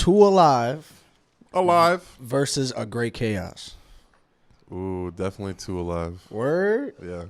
Two Alive versus A Great Chaos. Ooh, definitely Two Alive. Word? Yeah.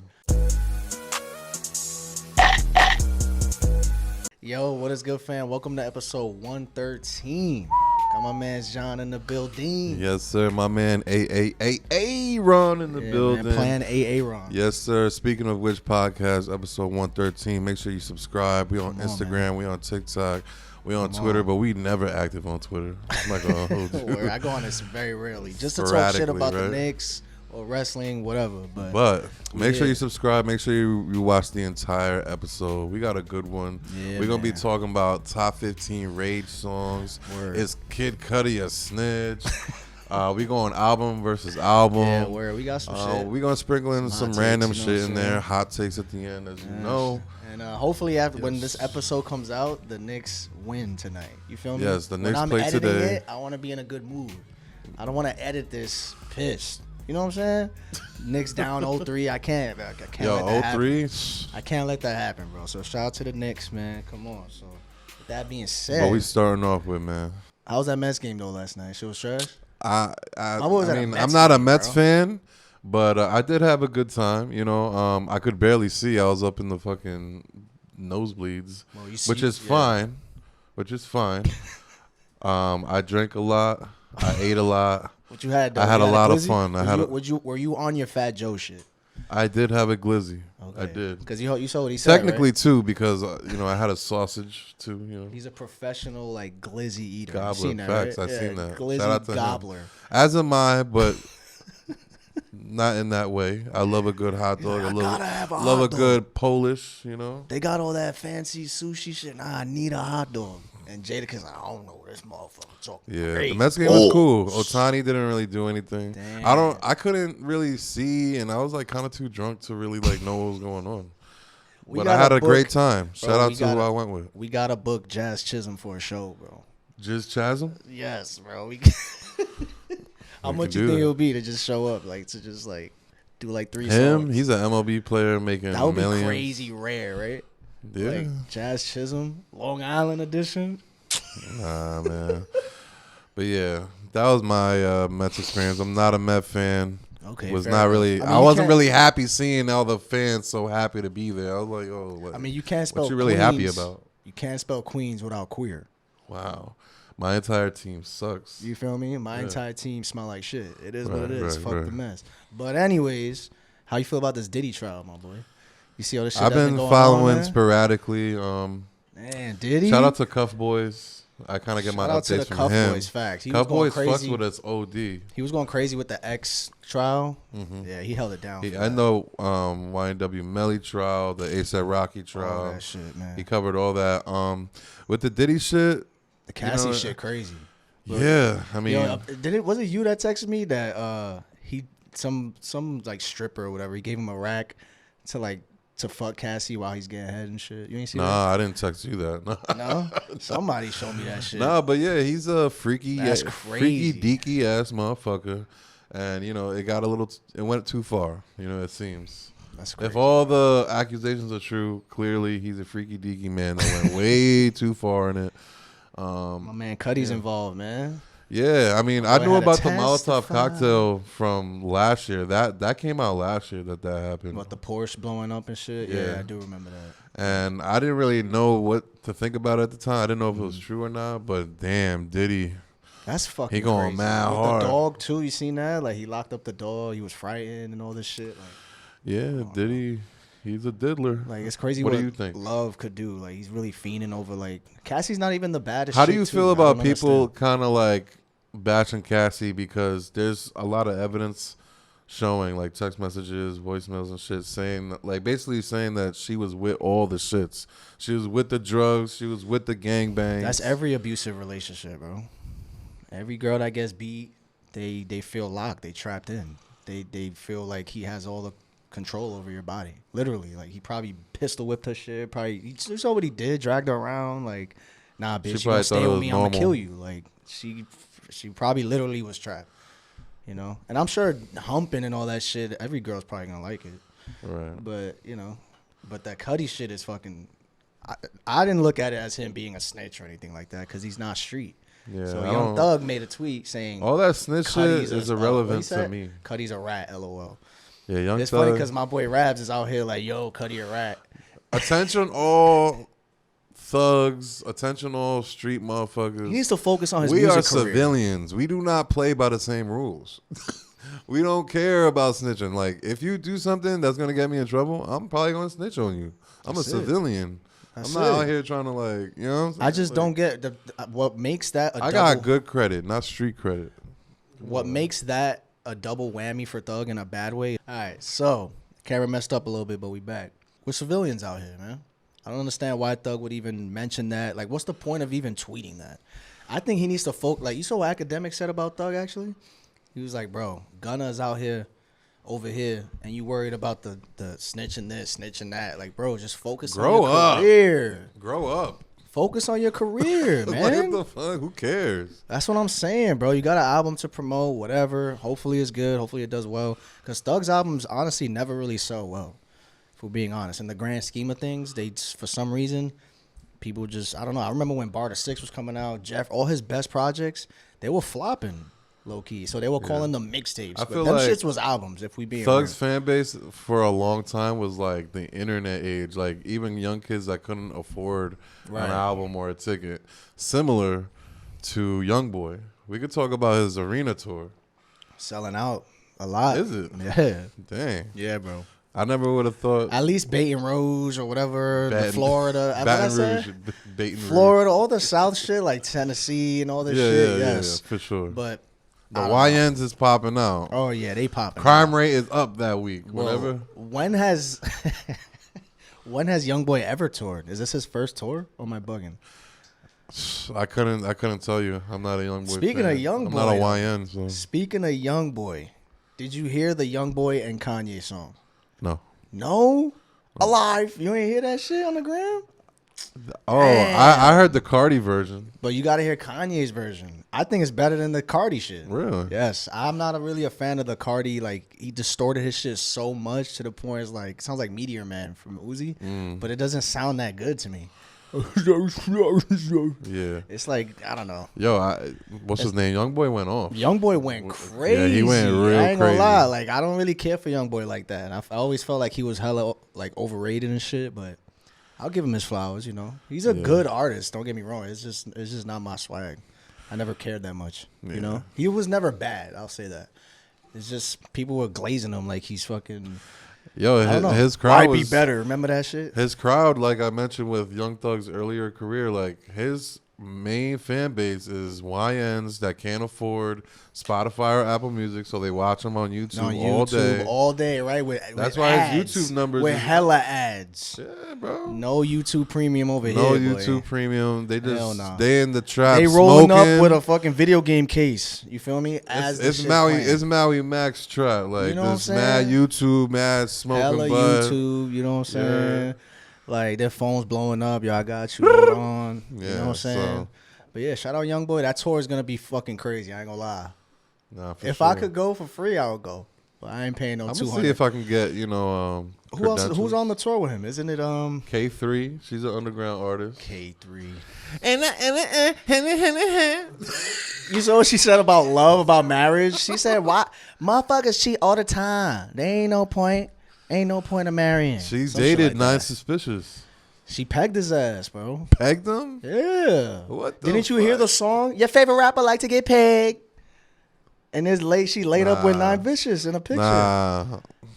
Yo, what is good, fam? Welcome to episode 113. Got my man John in the building. Yes, sir. My man Ron in the building. Man, playing Ron. Yes, sir. Speaking of which podcast, episode 113. Make sure you subscribe. We on Instagram. We on TikTok. We on Twitter, but we never active on Twitter. I'm not gonna hold you. I go on this very rarely, just to talk shit about the Knicks or wrestling, whatever. But make sure you subscribe. Make sure you watch the entire episode. We got a good one. Yeah, we're gonna be talking about top 15 rage songs. Word. Is Kid Cudi a snitch? We going album versus album. Yeah, where we got some shit. We gonna sprinkle in some random shit in there. Hot takes at the end, as you know. And hopefully, when this episode comes out, the Knicks win tonight. You feel me? Yes, the Knicks when play I'm editing today. It, I want to be in a good mood. I don't want to edit this pissed. You know what I'm saying? Knicks down 0-3. I can't let that 0-3. happen. I can't let that happen, bro. So shout out to the Knicks, man. Come on. So with that being said, What we starting off with, man? How was that Mets game though last night? Shit was trash. I mean, I'm not a Mets fan, but I did have a good time. You know, I could barely see. I was up in the fucking nosebleeds, which is fine. I drank a lot. I ate a lot. What you had? Though? I had a lot of glizzy? fun. Were you on your Fat Joe shit? I did have a glizzy. Okay. I did. Because you saw what he said. Technically right? too, because I had a sausage too. You know, he's a professional like glizzy eater. Gobbler. Seen that, Facts. right? I've seen that. Glizzy Shout out to gobbler. him. As am I, but not in that way. I love a good hot dog. I love a good Polish. You know, they got all that fancy sushi shit. Nah, I need a hot dog. And Jadakiss, I don't know this motherfucker talking. Yeah, crazy. the Mets game was cool. Otani didn't really do anything. Damn. I couldn't really see, and I was like kind of too drunk to really like know what was going on. But I had a great time. Shout out to who I went with. We got to book Jazz Chisholm for a show, bro. Just Chasm? Yes, bro. How much you think it'll be to just show up, like to just like do like 3 songs? He's an MLB player making that would millions. be crazy rare, right? Yeah. Like Jazz Chisholm, Long Island edition. Nah, man. But yeah, that was my Mets experience. I'm not a Met fan. Okay. Was not really. I wasn't really happy seeing all the fans so happy to be there. I was like, oh. What, I mean, you can't spell. What you really Queens, happy about? You can't spell Queens without queer. Wow. My entire team sucks. You feel me? My entire team smell like shit. It is what it is. Fuck the mess. But anyways, how you feel about this Diddy trial, my boy? You see all this shit I've been following sporadically. Man, Diddy. Shout out to Cuff Boys. I kind of get my updates from Cuff him. Boys, facts. Cuff Boys fucks with us OD. He was going crazy with the X trial. Mm-hmm. Yeah, he held it down. I know YNW Melly trial, the A$AP Rocky trial. All that shit, man. He covered all that. With the Diddy shit. The Cassie shit crazy. But, yeah, I mean. Was it you that texted me that some like stripper or whatever, he gave him a rack to fuck Cassie while he's getting head and shit. You ain't see that? Nah, I didn't text you that. No? Somebody showed me that shit. Nah, but yeah, he's a freaky crazy. deaky ass motherfucker. And, it went too far, it seems. That's crazy. If all the accusations are true, clearly he's a freaky deaky man that went way too far in it. My man Cudi's involved, man. Yeah, I mean, I knew about the Molotov cocktail from last year. That came out last year that happened. What, the Porsche blowing up and shit? Yeah, I do remember that. And I didn't really know what to think about it at the time. I didn't know if it was true or not, but damn, Diddy. That's fucking He going crazy. mad With hard. The dog, too, you seen that? Like, he locked up the dog. He was frightened and all this shit. Like, yeah, Diddy. He's a diddler. Like, it's crazy what do you think? Love could do. Like, he's really fiending over, like, Cassie's not even the baddest. How do you feel about people kind of like bashing Cassie because there's a lot of evidence showing, like text messages, voicemails and shit, saying like basically saying that she was with all the shits. She was with the drugs. She was with the gangbangs. That's every abusive relationship, bro. Every girl that gets beat, they feel locked. They trapped in. They feel like he has all the control over your body. Literally, like he probably pistol whipped her shit. Probably you saw what he did, dragged her around. Like, nah, bitch, you gonna stay with me? I'm gonna kill you. Like she probably literally was trapped. And I'm sure humping and all that shit, every girl's probably gonna like it. Right. But that Cudi shit is fucking. I didn't look at it as him being a snitch or anything like that because he's not street. Yeah, So Young Thug made a tweet saying all that snitch shit Cudi's is a- irrelevant to me. Cudi's a rat, lol. Yeah, Young It's Thug. funny because my boy Rabs is out here like, yo, Cudi a rat. Attention all thugs, attention all street motherfuckers. He needs to focus on his We music are career. civilians. We do not play by the same rules. We don't care about snitching. Like, if you do something that's going to get me in trouble, I'm probably going to snitch on you. I'm That's a civilian. That's I'm not it. out here trying to, like, you know what I'm saying? I just Like, don't get what makes that a I double, got good credit, not street credit. what makes that a double whammy for Thug in a bad way. All right, so camera messed up a little bit, but we back. We're civilians out here, man. I don't understand why Thug would even mention that. Like, what's the point of even tweeting that? I think he needs to focus. Like, you saw what Academic said about Thug, actually? He was like, bro, Gunna is out here, over here, and you worried about the snitching this, snitching that. Like, bro, just focus on your career. Grow up. Focus on your career, man. Like, what the fuck? Who cares? That's what I'm saying, bro. You got an album to promote, whatever. Hopefully it's good. Hopefully it does well. Because Thug's albums, honestly, never really sell well, if we're being honest. In the grand scheme of things, they, for some reason, people just, I don't know. I remember when Barter 6 was coming out, Jeff, all his best projects, they were flopping, low-key. So they were calling them mixtapes. I But feel them like shits was albums, if we being Thug's real. fan base for a long time was like the internet age. Like, even young kids that couldn't afford Right. an album or a ticket. Similar to Youngboy. We could talk about his arena tour. Selling out a lot. Is it? Yeah. Dang. Yeah, bro. I never would have thought. At least Baton Rouge or whatever, the Florida. Baton Rouge. Baton Rouge. Florida, all the South shit, like Tennessee and all this shit. Yes. Yeah, for sure. But The I don't know. YNs is popping out. Oh yeah, they popping. Crime rate is up that week. Whoa. Whatever. When has Youngboy ever toured? Is this his first tour? Or am I bugging? I couldn't tell you. I'm not a Youngboy. Speaking fan. of Youngboy, I'm not a YN. So Speaking of Youngboy, did you hear the Youngboy and Kanye song? no. No? Alive. You ain't hear that shit on the gram? Oh, I heard the Cardi version. But you gotta hear Kanye's version. I think it's better than the Cardi shit. Really? Yes. I'm not really a fan of the Cardi. Like, he distorted his shit so much to the point it's like, it sounds like Meteor Man from Uzi, but it doesn't sound that good to me. Yeah. It's like, I don't know. Yo, what's his name? Youngboy went off. Youngboy went crazy. Yeah, he went real I ain't gonna crazy. lie. Like, I don't really care for Youngboy like that. I always felt like he was hella like overrated and shit, but I'll give him his flowers, you know. He's a good artist, don't get me wrong. It's just not my swag. I never cared that much. You know? He was never bad, I'll say that. It's just people were glazing him like he's fucking Yo, I don't know. his crowd Why be was better? Remember that shit? His crowd, like I mentioned with Young Thug's earlier career, like his main fan base is YNs that can't afford Spotify or Apple Music, so they watch him on YouTube, all day, right? That's with why ads, his YouTube numbers with is- hella ads. Yeah, bro. No YouTube Premium over No here. YouTube boy. Premium. They Hell just no. they in the trap. They rolling smoking. up with a fucking video game case. You feel me? As It's Maui Max trap. Like You know what I'm this mad saying? YouTube, mad smoking hella bud. YouTube. You know what I'm saying? Yeah. Like their phones blowing up. Yo, I got you. Hold on. You Yeah, know what I'm saying? so- But yeah, shout out Youngboy. That tour is gonna be fucking crazy. I ain't gonna lie. Nah, for If sure. I could go for free, I would go. But I ain't paying no I'm 200. gonna see if I can get Who else? credentials. Who's on the tour with him? Isn't it K3? She's an underground artist. K3? You saw what she said about love, about marriage? She said, "Why motherfuckers cheat all the time? There ain't no point. Ain't no point of marrying." She Some shit dated like Nine that. She She pegged his ass, bro. pegged him. Yeah. What the Didn't you hear fuck? the song? Your favorite rapper like to get pegged. And this late, she laid up with Nah. 9 Vicious in a picture. Nah,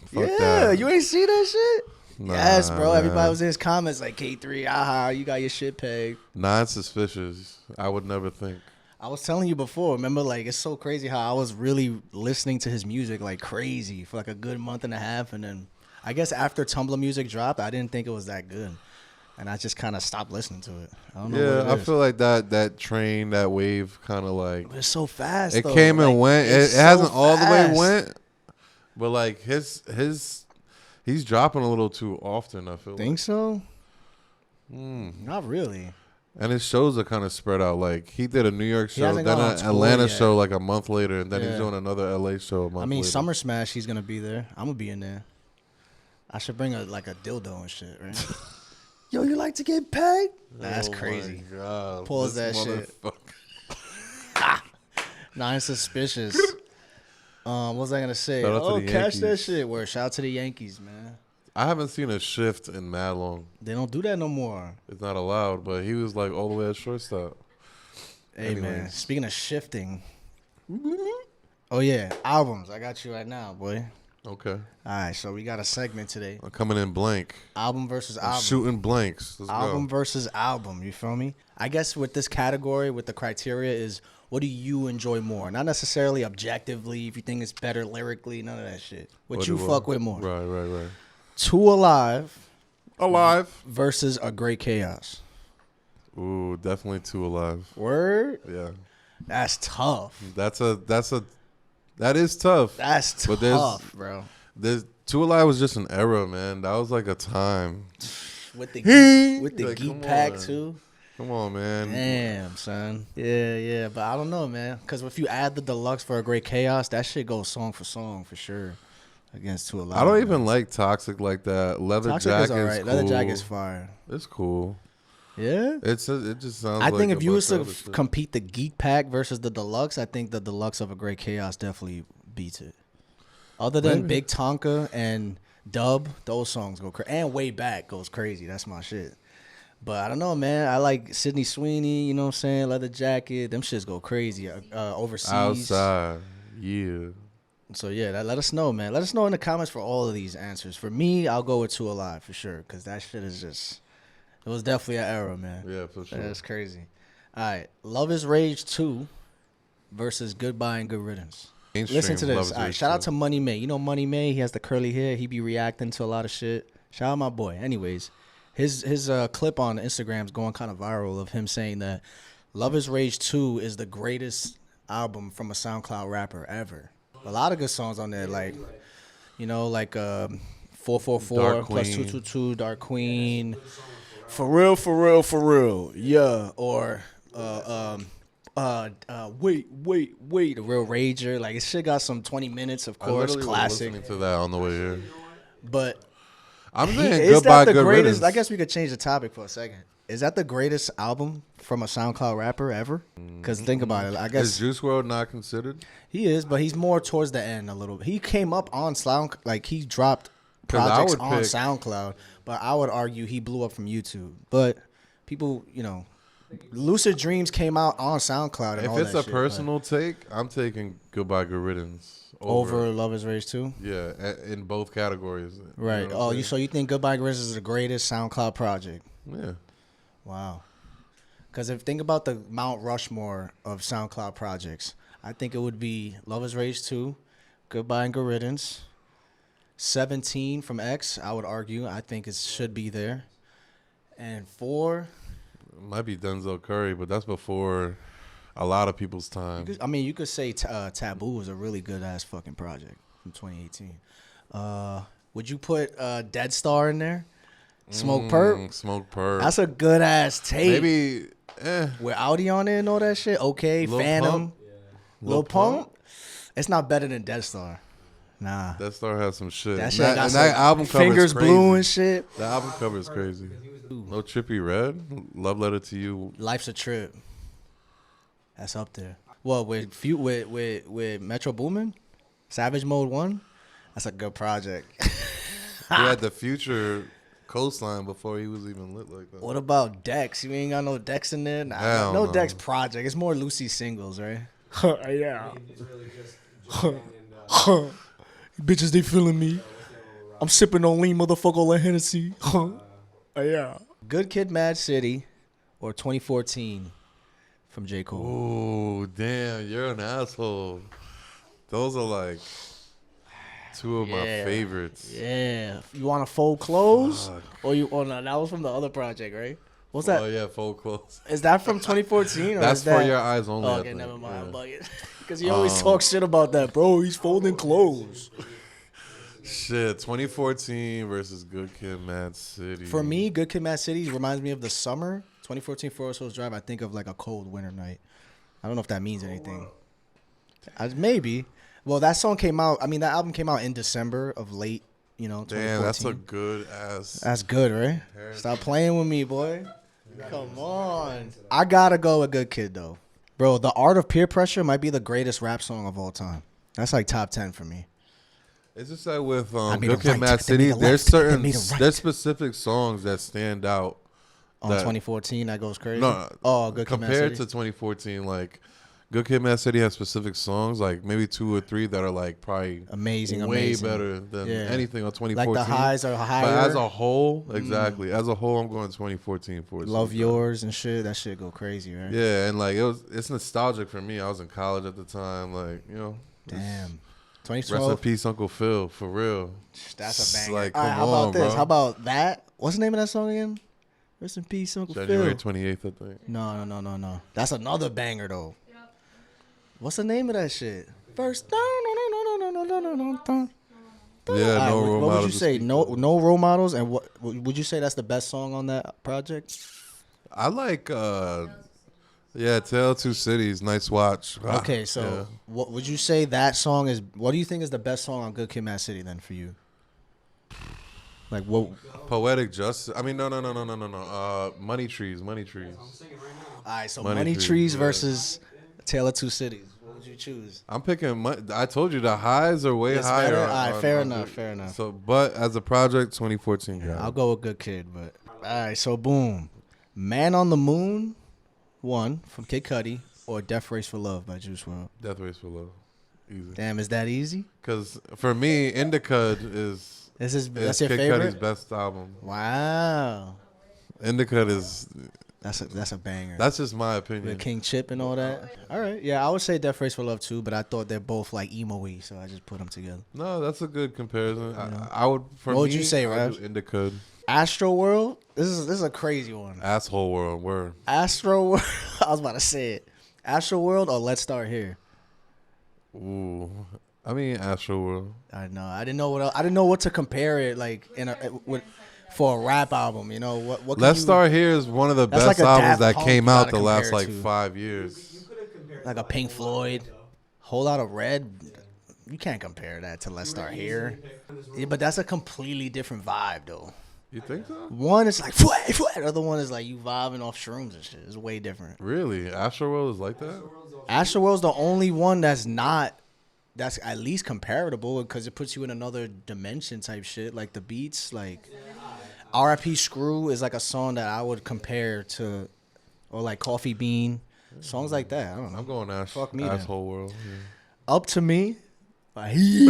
fuck yeah, that. you ain't see that shit? Nah, Yes, bro. man. Everybody was in his comments like, K3, aha, you got your shit pegged. Nine Suspicious. I would never think. I was telling you before, remember, like, it's so crazy how I was really listening to his music like crazy for like a good month and a half. And then I guess after Tumblr music dropped, I didn't think it was that good. And I just kind of stopped listening to it. I don't know Yeah, what it I is. feel like that train, that wave, kind of like But it's so fast, it though. came and Like, went. It it's so hasn't all the way fast. went, but like he's dropping a little too often. I feel. Think like. so? Not really. And his shows are kind of spread out. Like he did a New York show, hasn't then gone on an tour Atlanta yet. show like a month later, and then Yeah. he's doing another LA show a month I mean, later. Summer Smash, he's gonna be there. I'm gonna be in there. I should bring a dildo and shit, right? Yo, you like to get pegged? That's Oh my crazy. God. Pause This that shit. motherfucker. Nine suspicious. What was I gonna say? Shout out to Oh, the catch that Yankees. shit. Where shout out to the Yankees, man. I haven't seen a shift in mad long. They don't do that no more. It's not allowed, but he was like all the way at shortstop. Hey man, Anyways. speaking of shifting. Oh yeah, albums. I got you right now, boy. Okay. All right, so we got a segment today. I'm coming in blank. Album versus I'm album. shooting blanks. Let's Album go. versus album. You feel me? I guess with this category, with the criteria is what do you enjoy more? Not necessarily objectively, if you think it's better lyrically, none of that shit. What you fuck with more? Right. Two Alive Alive. versus A Great Chaos. Ooh, definitely Two Alive. Word? Yeah. That's tough. That is tough. That's But tough, bro. There's Two Alive was just an era, man. That was like a time. With the Like, geek come pack on. too. Come on, man. Damn, son. Yeah. But I don't know, man. Because if you add the deluxe for A Great Chaos, that shit goes song for sure against Two Alive. I don't even like Toxic like that. Leather Toxic Jacket is alright. cool. Leather Jacket's fire. It's cool. Yeah. It just sounds. I like think a if you bunch was to of other shit. compete the geek pack versus the deluxe, I think the deluxe of A Great Chaos definitely beats it. Other than Maybe. Big Tonka and Dub, those songs go crazy. And Way Back goes crazy. That's my shit. But I don't know, man. I like Sydney Sweeney, you know what I'm saying? Leather Jacket. Them shits go crazy. Overseas. Outside, yeah. So, yeah, let us know, man. Let us know in the comments for all of these answers. For me, I'll go with Two Alive for sure. Because that shit is just... It was definitely an era, man. Yeah, for sure. That's crazy. All right. Love is Rage 2 versus Goodbye and Good Riddance. Mainstream Listen to Love this. is All right. Rage Shout out too. to Money May. You know Money May? He has the curly hair. He be reacting to a lot of shit. Shout out my boy. Anyways, his clip on Instagram is going kind of viral of him saying that Love is Rage 2 is the greatest album from a SoundCloud rapper ever. A lot of good songs on there, like 444 Dark plus Queen. 222, Dark Queen. For real. Yeah. Or wait, The Real Rager. Like, it shit got some 20 minutes, of I course, literally was classic. listening to that on the way here. But I'm is saying that Goodbye, the Good greatest? Riddance. I guess we could change the topic for a second. Is that the greatest album from a SoundCloud rapper ever? Because think about it. I Is guess Juice WRLD not considered? he is, but he's more towards the end a little bit. He came up on Sound, like he dropped 'Cause I projects would on pick- SoundCloud, but I would argue he blew up from YouTube. But people, Lucid Dreams came out on SoundCloud. And If all it's that a shit, personal take, I'm taking Goodbye, Good Riddance but over Love Is Rage 2. Yeah, in both categories. You Right. know what I'm So you think Goodbye Grizz is the greatest SoundCloud project? saying? Yeah. Wow. Because if think about the Mount Rushmore of SoundCloud projects, I think it would be Love Is Rage 2, Goodbye and Good Riddance, 17 from X, I would argue. I think it should be there. And 4, It might be Denzel Curry, but that's before a lot of people's time. you could say Taboo is a really good-ass fucking project from 2018. Would you put Dead Star in there? Smoke Perp? Smoke Perp. That's a good-ass tape. Maybe, With Audi on it and all that shit. Okay, Lil Phantom. Pump? Lil Pump? It's not better than Dead Star. Nah. That Star has some shit. That And shit that, got and some that album cover fingers is crazy. blue and shit. The album cover is crazy. No Trippy Red. Love Letter to You. Life's a Trip. That's up there. Well, with Metro Boomin, Savage Mode 1, that's a good project. He had the Future coastline before he was even lit like that. What about Dex? You ain't got no Dex in there? Nah, Hell no no. Dex project. It's more Lucy singles, right? Yeah. Bitches, they feeling me. I'm sipping on lean, motherfucker, like Hennessy. Yeah. Good Kid, Mad City, or 2014 from J. Cole. Oh, damn. You're an asshole. Those are like two of my Yeah. favorites. Yeah. You want to fold clothes? Fuck. Or you? Oh no, that was from the other project, right? What's that? Oh, yeah. Full close. Is that from 2014? Or That's is that... for your eyes only. Oh, I okay, think. never mind. Yeah. I'm bugging. Because you always talk shit about that, bro. He's folding clothes. Shit, 2014 versus Good Kid, Mad City. For me, Good Kid, Mad City reminds me of the summer. 2014 Forest Hills Drive, I think of like a cold winter night. I don't know if that means anything. Maybe. Well, that song came out. I mean, that album came out in December of late, 2014. Damn, that's a good ass. That's good, right? Stop playing with me, boy. Come on. I gotta go with Good Kid, though. Bro, The Art of Peer Pressure might be the greatest rap song of all time. That's like top 10 for me. It's just that with made Good a Kid, right, Mad they City, made a there's left, they made a right. there's specific songs that stand out. On 2014, that goes crazy. No, Good Kid, Mad compared to City? 2014, like Good Kid, Mad City has specific songs, like maybe 2 or 3 that are like probably way better than anything on 2014. Like the highs are higher. But as a whole, exactly. As a whole, I'm going 2014 for it. Love Yours and shit. That shit go crazy, right? Yeah, and like it's nostalgic for me. I was in college at the time, like, you know. Damn. Rest 2012. in peace, Uncle Phil, for real. That's a banger. Like, All right, come how about on, this? bro. How about that? What's the name of that song again? Rest in peace, Uncle January Phil. 28th, I think. No. That's another banger though. Yep. What's the name of that shit? First. Yeah, Alright, no role what models. would you say? No role models, and what would you say that's the best song on that project? I like, Tale of Two Cities, Nice Watch. Okay, so what would you say that song is? What do you think is the best song on Good Kid, Mad City then for you? Like what? Poetic Justice. I mean, no. Money Trees. I'm singing right now. All right, so Money Money Trees, Trees yeah. versus Tale of Two Cities. What would you choose? I'm picking. I told you the highs are way It's higher. better? All right, fair on enough. So, but as a project, 2014. Yeah, I'll go with Good Kid, but all right. So boom, Man on the Moon, 1 from Kid Cudi, or Death Race for Love by Juice WRLD. Death Race for Love. Easy. Damn, is that easy? Because for me, Indica is That's your Kid favorite? Cudi's best album. Wow, Indica is. that's a banger. That's just my opinion. With King Chip and all that. All right, yeah, I would say Death Race for Love too, but I thought they're both like emo-y, so I just put them together. No, that's a good comparison. I would. For What would me, you say, I'd Rav? do Indica. Astro World. This is a crazy one. Asshole World. Word. Astro World. I was about to say it. Astro World or Let's Start Here. Ooh. I mean, Astro World. I know. I didn't know what else, I didn't know what to compare it like for a rap album. You know what? Can Let's you- Start Here is one of the That's best like a albums Daft that Punk came you out gotta the last compare like to. 5 years. like a Pink Floyd, Whole Lot of Red. You can't compare that to Let's Start Here. Yeah, but that's a completely different vibe though. You think so? One is like fwah, fwah. The other one is like you vibing off shrooms and shit. It's way different. Really? Astro World is like that? Astro World's the only one that's at least comparable because it puts you in another dimension type shit. Like the beats, like R.I.P. Screw is like a song that I would compare to, or like Coffee Bean, songs like that. I don't know. I'm going Fuck me then. Asshole World. Up to Me by He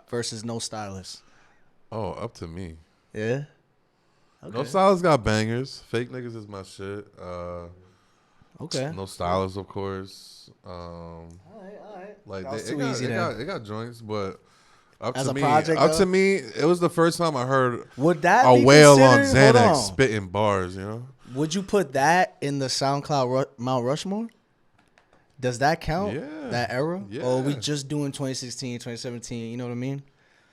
versus No Stylist. Oh, Up to Me. Yeah. No Stylist got bangers. Fake Niggas is my shit. Okay. No Stylist, of course. All right. Like That was they, too it, got, easy it, then. got, it got joints, but Up As to a Me. project, Up though? to Me. It was the first time I heard Would that a be whale on considered- hold Xanax on. spitting bars. You know. Would you put that in the SoundCloud Mount Rushmore? Does that count? Yeah. That era? Yeah. Or are we just doing 2016, 2017? You know what I mean?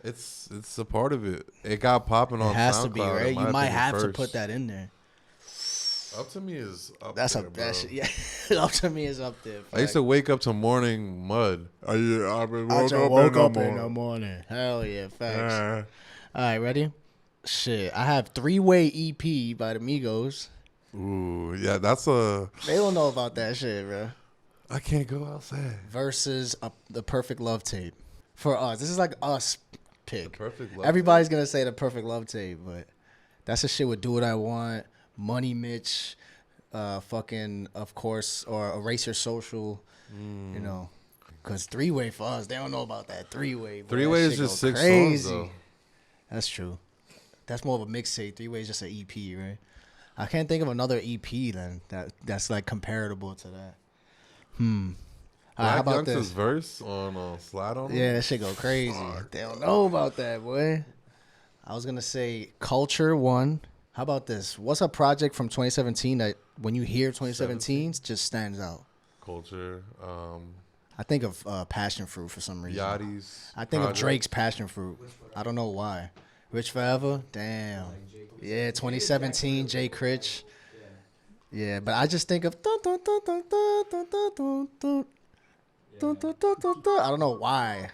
It's a part of it. It got popping on It has SoundCloud. to be, in right? my You might opinion, have to first. put that in there. Up to Me is up That's there, a bro. that shit, yeah. Up to Me is up there. I used to wake up to morning mud. I just woke up in the morning. Hell yeah, facts. All right, ready? Shit, I have Three-Way EP by the Migos. Ooh, yeah, that's a. They don't know about that shit, bro. I can't go outside. Versus the Perfect Love Tape. For us, this is like us pick. Perfect Love Everybody's gonna say the Perfect Love Tape, but that's the shit with Do What I Want, Money Mitch, fucking of course, or Erase Your Social. You know, because Three-Way for us, they don't know about that Three-Way. Boy. Three-Way That is shit just go 6 crazy. songs though. That's true. That's more of a mixtape. Three-Way is just an EP, right? I can't think of another EP then that's like comparable to that. How Black about Youngster's this? verse on Slide On. Yeah, that shit go crazy. They don't know about that, boy. I was gonna say Culture 1. How about this? What's a project from 2017 that when you hear 2017 just stands out? Culture. I think of Passion Fruit for some reason. Yachty's. I think of project. Drake's Passion Fruit. I don't know why. Rich Forever? Damn. Yeah, 2017, Jay Critch. Yeah, but I just think of I don't know why.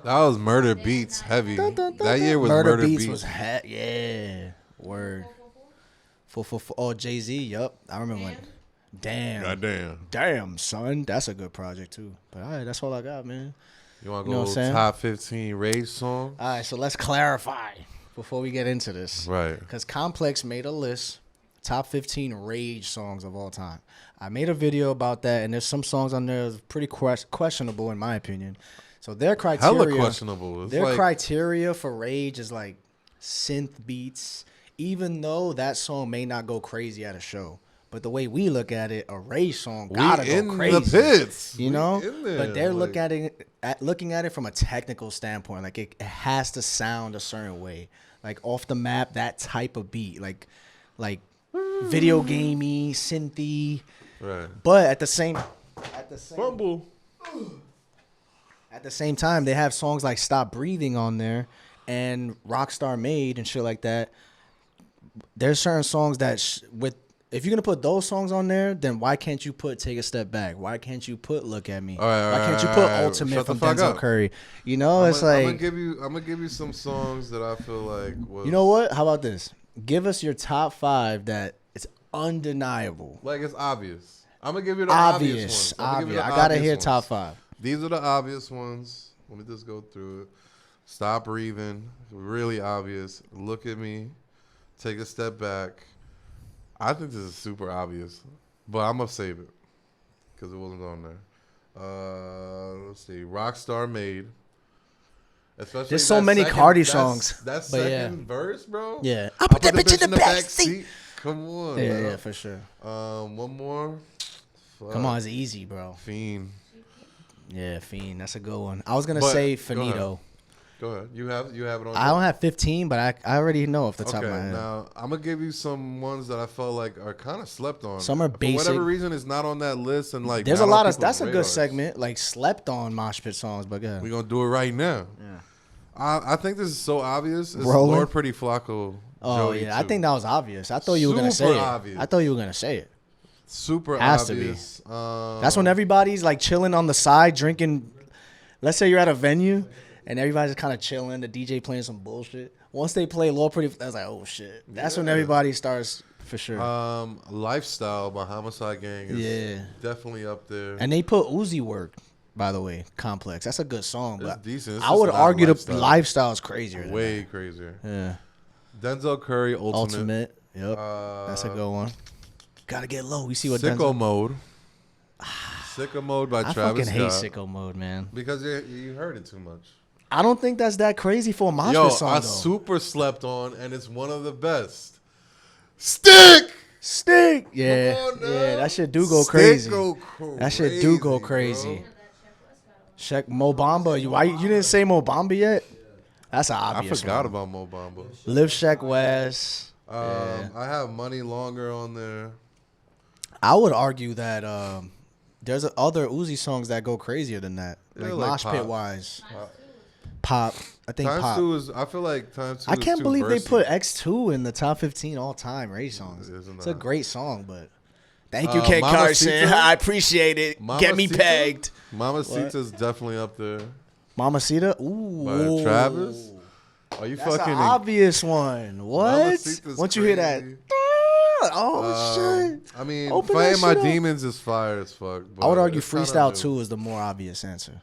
That was Murder Beats heavy. That year was Murder Beats. was yeah. Word. For oh, Jay-Z, yup. I remember when Damn, son. That's a good project, too. But, all right, that's all I got, man. You want to go top 15 Rage songs? All right, so let's clarify before we get into this. Right. Because Complex made a list, top 15 Rage songs of all time. I made a video about that, and there's some songs on there that's pretty questionable, in my opinion. So their criteria... Hella questionable. Their criteria for Rage is like synth beats, even though that song may not go crazy at a show. But the way we look at it, a Rage song gotta go crazy. The pits. You know? But they're looking at it from a technical standpoint. Like it has to sound a certain way. Like off the map, that type of beat. Like video gamey, synthy. Right. But at the same Fumble. At the same time, they have songs like Stop Breathing on there and Rockstar Made and shit like that. There's certain songs that if you're going to put those songs on there, then why can't you put Take a Step Back? Why can't you put Look at Me? Why can't you put Ultimate from Denzel Curry? You know, I'm gonna give you some songs that I feel like was, you know what? How about this? Give us your top 5 that it's undeniable. Like it's obvious. I'm going to give you the obvious ones. I got to hear top 5. These are the obvious ones. Let me just go through it. Stop Breathing. Really obvious. Look at Me. Take a Step Back. I think this is super obvious, but I'm going to save it because it wasn't on there. Let's see. Rockstar Made. Especially there's so many Cardi songs. That second verse, bro. Yeah. I put that bitch in the back seat. Come on. Yeah, for sure. One more. Fuck. Come on, it's easy, bro. Fiend. Yeah, Fiend. That's a good one. I was going to say Finito. Go ahead. You have it on. I don't have 15, but I already know off the top of my head. Now I'm gonna give you some ones that I felt like are kind of slept on. Some are basic. For whatever reason, it's not on that list, and like there's a lot of that's a good segment, like slept on mosh pit songs. But good. We're gonna do it right now. Yeah. I think this is so obvious. It's Lord Pretty Flacco. Oh Joey yeah, too. I think that was obvious. I thought you were gonna say it. I thought you were gonna say it. Super Has obvious. To be. That's when everybody's like chilling on the side, drinking. Let's say you're at a venue. And everybody's just kind of chilling. The DJ playing some bullshit. Once they play Lord Pretty, I was like, oh shit. That's when everybody starts for sure. Lifestyle by Homicide Gang is definitely up there. And they put Uzi Work, by the way, Complex. That's a good song. It's but decent. I would argue the Lifestyle is crazier. Way crazier. Yeah. Denzel Curry, Ultimate. Yep. That's a good one. Gotta get low. We see what Sicko Mode. Sicko Mode by Travis Scott. I fucking hate Sicko Mode, man. Because you heard it too much. I don't think that's that crazy for a mosh pit song, though. Super slept on, and it's one of the best. Stick! Yeah. Yeah, that shit do go crazy. That shit do go crazy. Check Mo Bamba. You didn't say Mo Bamba yet? That's an obvious I forgot about Mo Bamba. Live Sheck West. I have Money Longer on there. I would argue that there's other Uzi songs that go crazier than that. Like mosh pit wise. Pop. I think Times Pop. 2 is, I feel like Times 2 I can't is believe versy. they put X2 in the top 15 all-time Rage songs. It's a great song, but thank you, Kid Carson. I appreciate it. Get me pegged. Mamacita's definitely up there. Mamacita? Ooh. By Travis? Are you That's fucking... an obvious one. What? Once you hear that... Oh, shit. I mean, Fighting My Demons is fire as fuck. I would argue Freestyle 2 is the more obvious answer.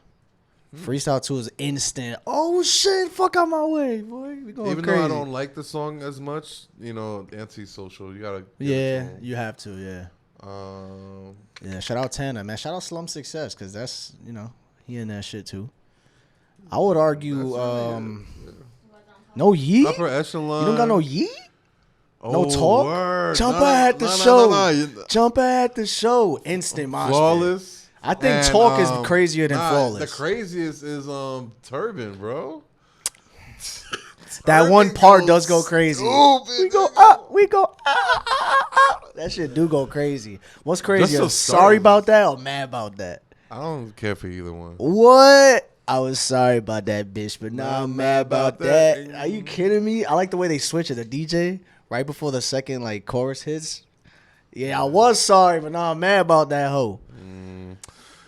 Freestyle 2 is instant. Oh, shit. Fuck out my way, boy. We going Even crazy. though I don't like the song as much, you know, Antisocial, you got to... Yeah, you have to, yeah. Yeah, shout out Tana, man. Shout out Slum Success, because that's, you know, he in that shit, too. I would argue, no Yeet? Upper Echelon. You don't got no Yeet? Oh, no talk? Word. Jump at the show. Jump at the show. Instant mosh pit. Flawless. I think Talk is crazier than Flawless. The craziest is Turban, bro. That one part does go crazy. We go up. We go up. That shit do go crazy. What's crazy? Sorry about that or mad about that? I don't care for either one. What? I was sorry about that, bitch, but now I'm mad about that. Are you kidding me? I like the way they switch it. The DJ, right before the second like chorus hits. Yeah, I was sorry, but now I'm mad about that hoe.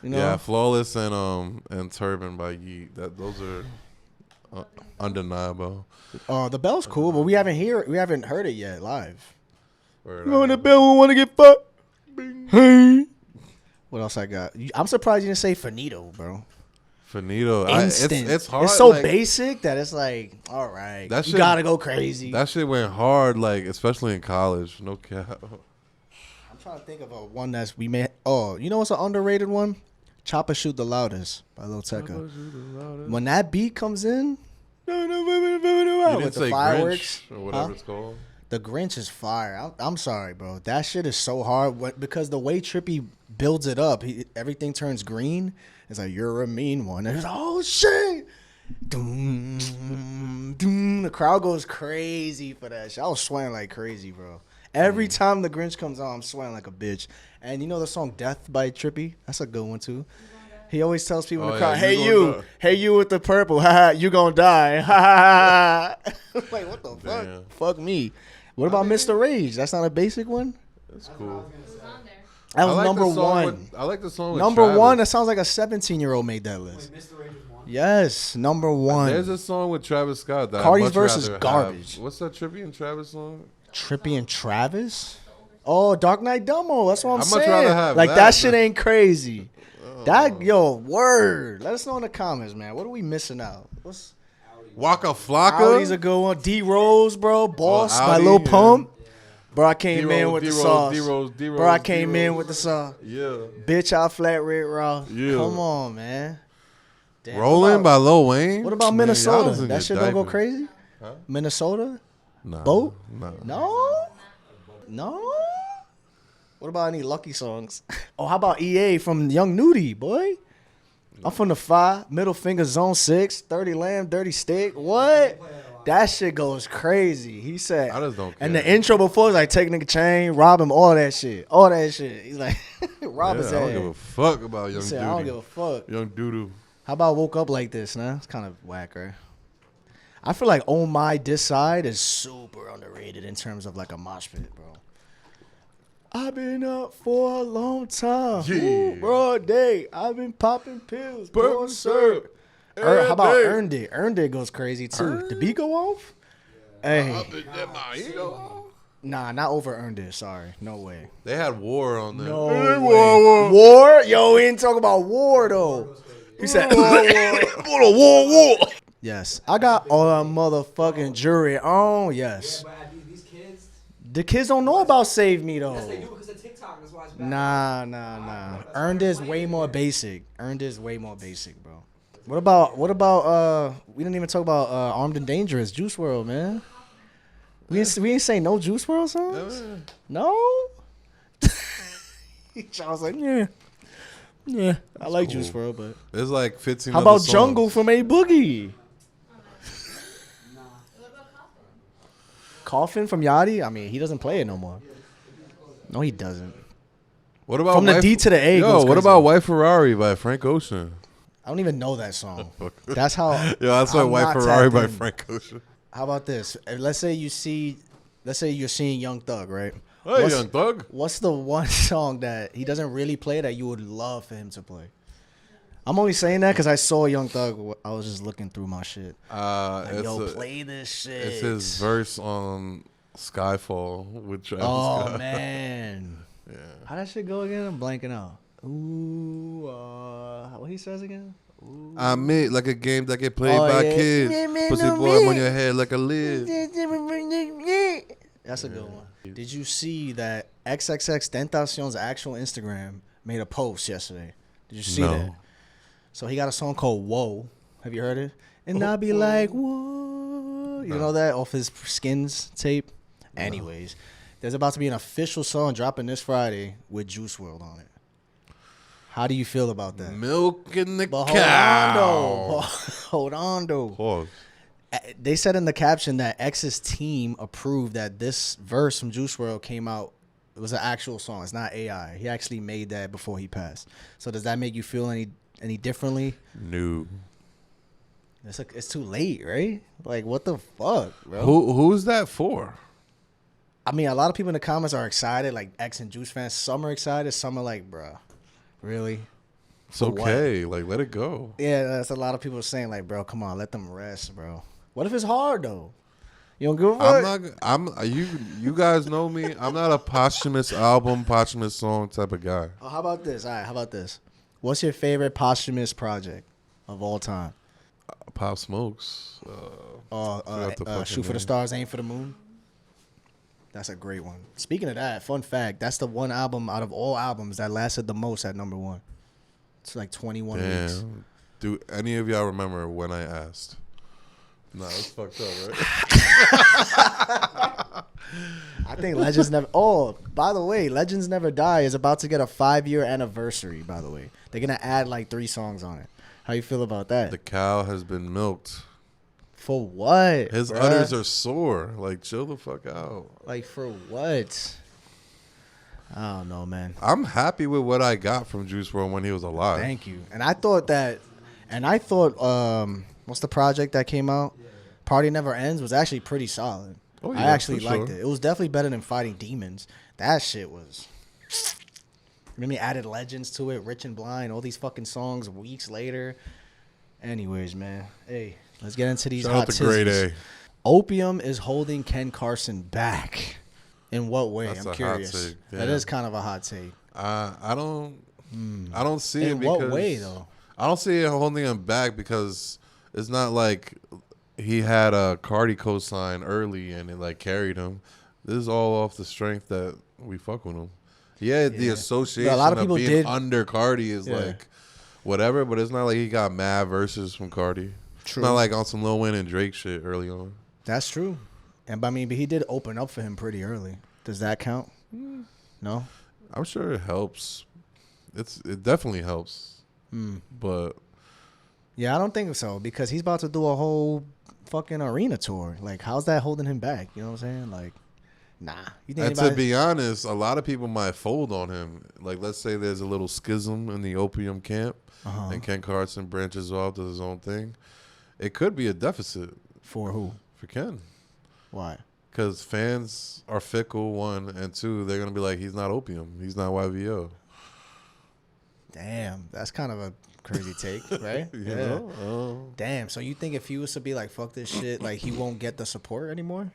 You know? Yeah, Flawless and Turban by Yeet. Those are undeniable. The bell's cool, but we haven't heard it yet live. Word, you know when the bell we want to get fucked. Hey. What else I got? I'm surprised you didn't say finito, bro. Finito. Instant. It's hard. It's so like, basic that it's like, all right, that you gotta go crazy. That shit went hard, like especially in college. No cap. I'm trying to think of a one that's we made. Oh, you know what's an underrated one? Chopper Shoot the Loudest by Lil Tecca. When that beat comes in, with the fireworks Grinch or whatever it's called. The Grinch is fire. I'm sorry, bro. That shit is so hard because the way Trippy builds it up, everything turns green. It's like, you're a mean one. And it's like, oh, shit. Doom, doom. The crowd goes crazy for that shit. I was sweating like crazy, bro. Every time the Grinch comes on, I'm sweating like a bitch. And you know the song Death by Trippy? That's a good one, too. He always tells people in the crowd, hey, you with the purple. Ha, you gonna die. Ha, ha, ha. Like, what the fuck? Fuck me. What about Mr. Rage? That's not a basic one? That's cool. That was number one. I like the song with number Travis. One, that sounds like a 17-year-old made that list. Wait, Mr. Rage was one? Yes, number one. There's a song with Travis Scott that Cardi's verse is garbage. What's that Trippy and Travis song? Trippy and Travis? Oh, Dark Knight Demo. That's what I'm saying. Much rather have like, that shit ain't crazy. Word. Let us know in the comments, man. What are we missing out? What's Waka Flocka? Audi's a good one. D-Rose, bro. Boss by Lil Pump. Bro, I came in with the sauce. Bro, I came in with the sauce. Yeah. Bitch, I flat red raw. Yeah. Come on, man. Damn, Rolling by Lil Wayne. What about Minnesota? That shit don't go crazy? Huh? Minnesota? Nah. Boat? Nah. No? What about any Lucky songs? Oh, how about EA from Young Nudie, boy? I'm from the 5, middle finger zone 6, 30 lamb, dirty steak. What? That shit goes crazy. He said, I just don't care. And the intro before is like, take nigga chain, rob him, all that shit. All that shit. He's like, rob his ass. I don't give a fuck about Young Dude. I don't give a fuck. Young Doodoo. How about Woke Up Like This, nah? It's kind of whack, right? I feel like Oh My This Side is super underrated in terms of like a mosh pit, bro. I've been up for a long time. Yeah. Ooh, broad day. I've been popping pills. Purple syrup. How about Earned It? Earned It goes crazy too. The beat go off? Yeah. Hey. Nah, not over Earned It. Sorry. No way. They had War on there. No way. War? Yo, we didn't talk about War though. He said, war. Yes. I got all that motherfucking jury on. Yes. The kids don't know about Save Me though. Yes, they do because of TikTok. That's why it's bad. Nah. Earned is way more basic. Bro. What about we didn't even talk about Armed and Dangerous, Juice WRLD, man. We didn't say no Juice WRLD songs? No? I was like, yeah. I like cool. Juice WRLD, but there's like 15 How about songs. Jungle from A Boogie? Coffin from Yachty? I mean, he doesn't play it no more. No, he doesn't. What about From the D to the A? Yo, what about White Ferrari by Frank Ocean? I don't even know that song. That's how. That's why White Ferrari by Frank Ocean. How about this? Let's say you're seeing Young Thug, right? Hey, Young Thug. What's the one song that he doesn't really play that you would love for him to play? I'm only saying that because I saw Young Thug. I was just looking through my shit. Play this shit. It's his verse on Skyfall with Travis Scott. Oh, man. Yeah. How that shit go again? I'm blanking out. Ooh, what he says again? Ooh. I made like a game that get played by kids. Pussy boy on your head like a lid. That's a good one. Did you see that XXX Tentacion's actual Instagram made a post yesterday? Did you see that? So he got a song called Whoa. Have you heard it? And I'll be like, whoa. You know that off his Skins tape? Anyways, there's about to be an official song dropping this Friday with Juice WRLD on it. How do you feel about that? Milk in the cow. Hold on, though. Pause. They said in the caption that X's team approved that this verse from Juice WRLD came out. It was an actual song. It's not AI. He actually made that before he passed. So does that make you feel any differently? No. It's too late, right? Like, what the fuck, bro? Who's that for? I mean, a lot of people in the comments are excited, like X and Juice fans. Some are excited. Some are like, bro, really? It's okay. Like, let it go. Yeah, that's a lot of people saying, like, bro, come on, let them rest, bro. What if it's hard, though? You don't give a fuck? You guys know me. I'm not a posthumous album, posthumous song type of guy. Oh, how about this? All right, how about this? What's your favorite posthumous project of all time? Pop Smokes. Shoot for the Stars, Aim for the Moon. That's a great one. Speaking of that, fun fact, that's the one album out of all albums that lasted the most at number 1. It's like 21 weeks. Do any of y'all remember when I asked? Nah, it's fucked up, right? I think Legends Never... Oh, by the way, Legends Never Die is about to get a 5-year anniversary, by the way. They're going to add like 3 songs on it. How you feel about that? The cow has been milked. For what? His udders are sore. Like, chill the fuck out. Like, for what? I don't know, man. I'm happy with what I got from Juice WRLD when he was alive. Thank you. And I thought, what's the project that came out? Party Never Ends was actually pretty solid. Oh, yeah, I actually for liked sure. it. It was definitely better than Fighting Demons. That shit was... Remember, he added Legends to it, Rich and Blind, all these fucking songs weeks later. Anyways, man. Hey, let's get into these Shout hot out to Grade tizzies. A. Opium is holding Ken Carson back. In what way? That's I'm a curious. hot take. That Yeah. is kind of a hot take. I don't see it In because... what way, though? I don't see it holding him back because it's not like he had a Cardi co-sign early and it like carried him. This is all off the strength that we fuck with him. Yeah, the association But a lot of people being did- under Cardi is like whatever, but it's not like he got mad verses from Cardi. True. It's not like on some Lil Wayne and Drake shit early on. That's true. But he did open up for him pretty early. Does that count? No? I'm sure it helps. It definitely helps. But Yeah, I don't think so because he's about to do a whole fucking arena tour. Like, how's that holding him back? You know what I'm saying? Like, nah. You think and to be honest, a lot of people might fold on him. Like, let's say there's a little schism in the Opium camp, and Ken Carson branches off to his own thing. It could be a deficit For who? for Ken. Why? Because fans are fickle, 1, and 2, they're going to be like, he's not Opium. He's not YVO. Damn, that's kind of a crazy take, right? You know? Damn, so you think if he was to be like, fuck this shit, like he won't get the support anymore?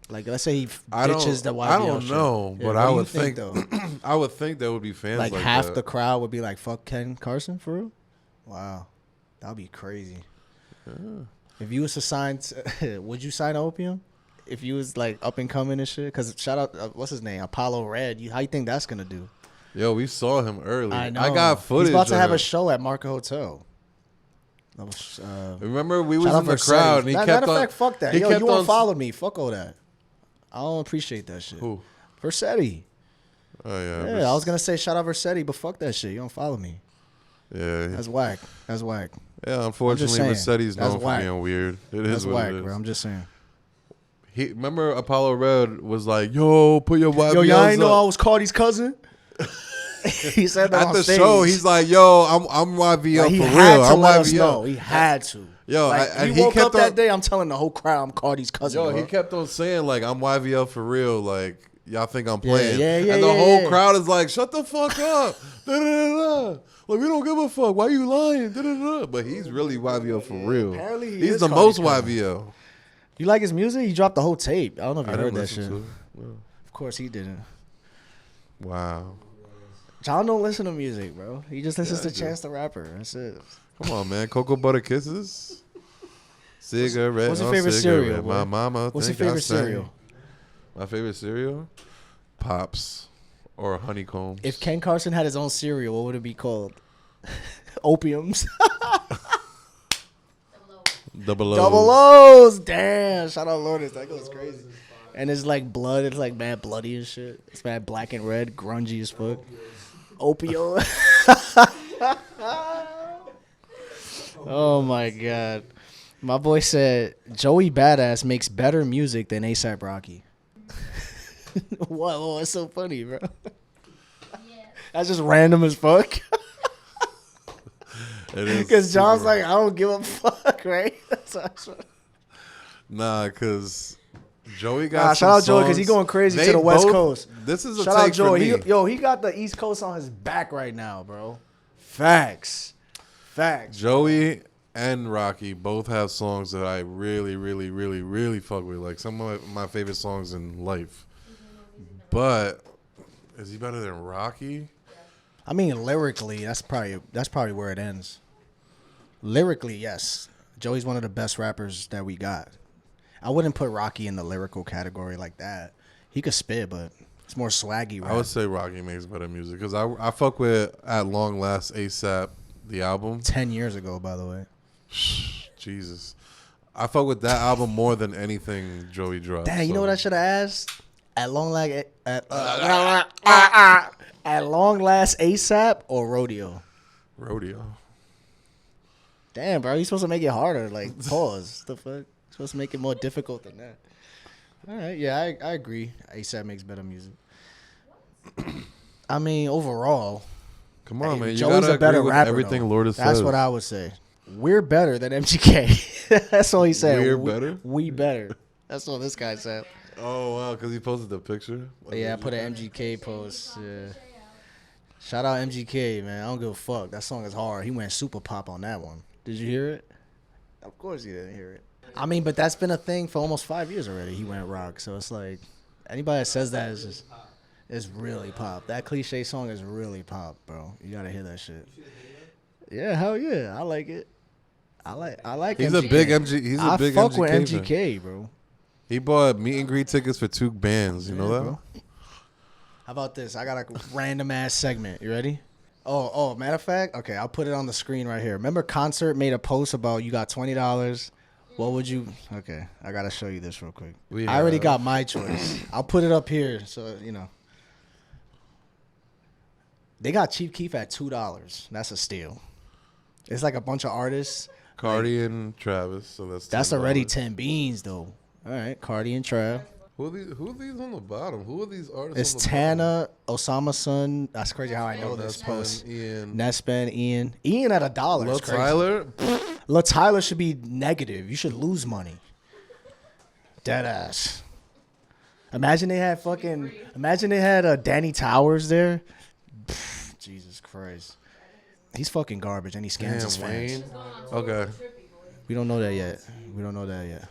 Like, let's say he ditches the YBL I don't shit. know, Yeah, but what I do you would think though. I would think there would be fans like like half that. the crowd would be like, fuck Ken Carson for real? Wow. That'd be crazy. Yeah. If you was to sign, would you sign Opium? If you was like up and coming and shit? Because shout out, what's his name? Apollo Red. How you think that's going to do? Yo, we saw him early. I know. I got footage. He's about to of have him. a show at Marca Hotel. That was, Remember, we was shout out in the Versetti. crowd. And he Matter kept of on. fact, fuck that. he Yo, kept you won't on- follow me. Fuck all that. I don't appreciate that shit. Who? Versetti. Oh yeah. Yeah, I was going to say shout out Versetti, but fuck that shit. You don't follow me. Yeah. That's whack. That's whack. Yeah. Unfortunately, saying. Versetti's That's known for whack. being weird. It That's is what whack, it is. bro. I'm just saying. He remember Apollo Red was like, "Yo, put your YBLs Yo, y'all ain't know I up." was Cardi's cousin? He said that At on the stage. show, he's like, "Yo, I'm YBL Like, he for had real. to I'm let us YBL." know. He had to. Yo, Like, and he woke kept up that on- day. I'm telling the whole crowd I'm Cardi's cousin. Yo, bro. he kept on saying like, "I'm YVL for real." Like, y'all think I'm playing? yeah, and the whole yeah. crowd is like, "Shut the fuck up!" Da-da-da-da. Like, we don't give a fuck. Why you lying? Da-da-da. But he's really YVL for real. apparently he He's is the Cardi's most cousin. YVL. You like his music? He dropped the whole tape. I don't know if you I heard didn't that listen shit. to it. No. Of course he didn't. Wow. John don't listen to music, bro. He just listens Yeah, I to do. Chance the Rapper. That's it. Come on, man. Cocoa butter kisses. Cigarette. What's your on favorite cigarette. cereal, boy? My mama. What's your think I favorite sang. cereal? My favorite cereal? Pops or honeycombs. If Ken Carson had his own cereal, what would it be called? Opiums. Double O's. Double O's. Damn. Shout out Lourdes. That goes crazy. And it's like blood. It's like mad bloody and shit. It's mad black and red, grungy as fuck. Opio. Oh my god. My boy said Joey Badass makes better music than ASAP Rocky. What's so funny, bro? That's just random as fuck. It is Because John's super- like, I don't give a fuck, right? That's Nah, because Joey got shout out some Joey because he songs. going crazy They to the West both- Coast. This is a Shout out take for Joey. me. He got the East Coast on his back right now, bro. Facts. Joey and Rocky both have songs that I really, really, really, really fuck with. Like some of my favorite songs in life. But is he better than Rocky? I mean, lyrically, that's probably where it ends. Lyrically, yes. Joey's one of the best rappers that we got. I wouldn't put Rocky in the lyrical category like that. He could spit, but it's more swaggy rap. I would say Rocky makes better music because I fuck with At Long Last ASAP, the album. 10 years ago, by the way. Jesus. I fuck with that album more than anything Joey dropped. Damn, you know what I should have asked? At long last ASAP or Rodeo? Rodeo. Damn, bro, you supposed to make it harder. Like, pause. The fuck? You're supposed to make it more difficult than that. All right, yeah, I agree. ASAP makes better music. I mean, overall, come on, man. You Joey's gotta a better agree with rapper. everything Though. Lourdes That's says. what I would say. We're better than MGK. That's all he said. We're better? We better. That's all this guy said. Oh, wow, because he posted the picture? Yeah, I put an MGK post. Yeah. Shout out MGK, man. I don't give a fuck. That song is hard. He went super pop on that one. Did you hear it? Of course you didn't hear it. I mean, but that's been a thing for almost 5 years already. He went rock. So it's like, anybody that says that is really pop. That cliche song is really pop, bro. You gotta hear that shit. Yeah, hell yeah. I like it. I like He's MGK. a big MG. He's a big MGK. I fuck with fan. MGK, bro. He bought meet and greet tickets for 2 bands. You know that? Bro. How about this? I got a random ass segment. You ready? Oh, matter of fact, okay, I'll put it on the screen right here. Remember Concert made a post about you got $20. What would you? Okay, I gotta show you this real quick. I already got my choice. I'll put it up here so you know. They got Chief Keef at $2. That's a steal. It's like a bunch of artists. Cardi and Travis. So that's $10. Already 10 beans though. All right, Cardi and Trav. Who are these on the bottom? Who are these artists? It's on the Tana, Osama Sun. That's crazy how I know this Nespen, post. Ian. Nespen, Ian at $1. Lil It's crazy. Tyler. Lil Tyler should be negative. You should lose money. Dead ass. Imagine they had Danny Towers there. Jesus Christ. He's fucking garbage and he scams his fans. Wayne. Okay. We don't know that yet.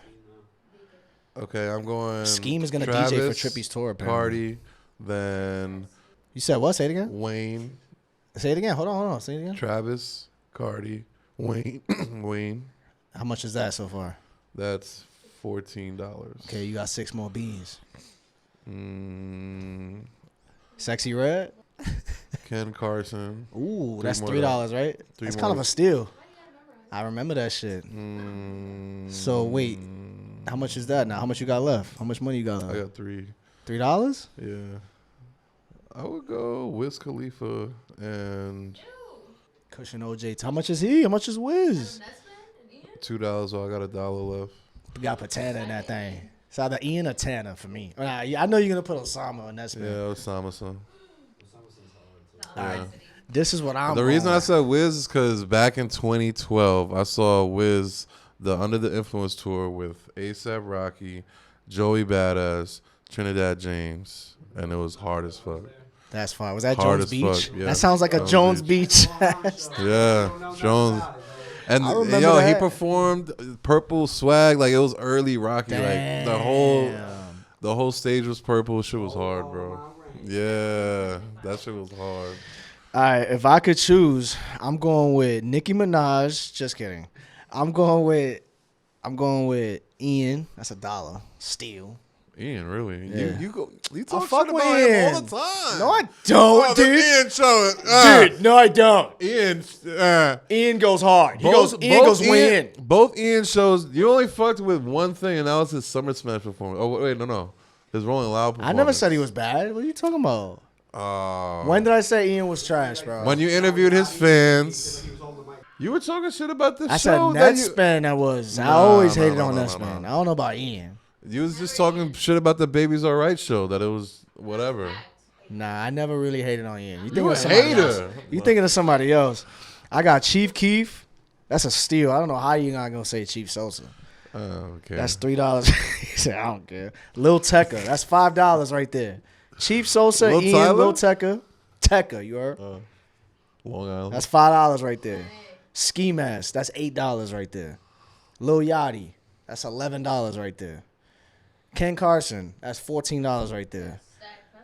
Okay, I'm going. Scheme is gonna Travis, DJ for Trippy's tour, apparently. Cardi, then You said what? Say it again. Wayne. Say it again. Hold on. Say it again. Travis, Cardi, Wayne. Wayne. How much is that so far? That's $14. Okay, you got 6 more beans. Mm, Sexy Red. Ken Carson. Ooh, 3 that's more $3, right? That's kind of a steal. I remember that shit. So wait, how much is that now? How much you got left? How much money you got left? I got 3. $3? Yeah. I would go Wiz Khalifa and Cushion OJ. How much is he? How much is Wiz? $2, so I got $1 left. You got to put Tana in that thing. It's either Ian or Tana for me. I know you're going to put Osama in that spot. Yeah, Osama son. All right. This is what I'm The reason I said Wiz is because back in 2012, I saw Wiz, the Under the Influence tour with A$AP Rocky, Joey Badass, Trinidad James, and it was hard as fuck. That's fine. Was that Hard Jones as Beach? fuck, yeah. That sounds like a Jones Beach. Yeah, Jones. And I remember yo, he that. performed Purple Swag like it was early Rocky. Damn. Like the whole stage was purple. Shit was hard, bro. Yeah, that shit was hard. All right, if I could choose, I'm going with Nicki Minaj. Just kidding. I'm going with Ian. That's $1. Steal. Ian, really? Yeah. You talk fuck shit with about him Ian. all the time. No, I don't, Oh, dude. Ian show it. Dude, no, I don't. Ian. Ian goes hard. Ian both goes way in. Both Ian shows, you only fucked with one thing, and that was his Summer Smash performance. Oh, wait, no. His Rolling Loud performance. I never said he was bad. What are you talking about? When did I say Ian was trash, bro? When you interviewed his fans, you were talking shit about this I said show. I always hated on Netspan. I don't know about Ian. You was just talking shit about the Baby's Alright show, that it was whatever. Nah, I never really hated on Ian. You a hater. You thinking of somebody else. I got Chief Keef. That's a steal. I don't know how you're not going to say Chief Sosa. Oh, okay. That's $3. He said, I don't care. Lil Tecca. That's $5 right there. Chief Sosa, Lil Ian, Tyler? Lil Tecca. Tecca, you heard? Long Island. That's $5 right there. Ski Mask, that's $8 right there. Lil Yachty, that's $11 right there. Ken Carson, that's $14 right there.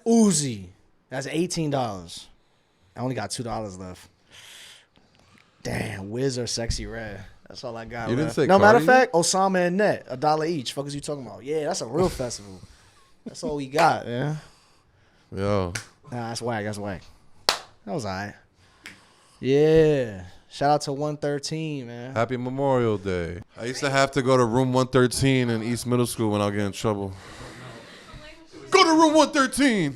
Uzi, that's $18. I only got $2 left. Damn, Wiz or Sexy Red. That's all I got. You didn't left. say No, matter of Cardi? fact, Osama and Net, $1 each. Fuck is you talking about? Yeah, that's a real festival. That's all we got, man. Yo. Nah, that's whack. That's whack. That was all right. Yeah. Shout out to 113, man. Happy Memorial Day. I used to have to go to room 113 in East Middle School when I get in trouble. Go to room 113.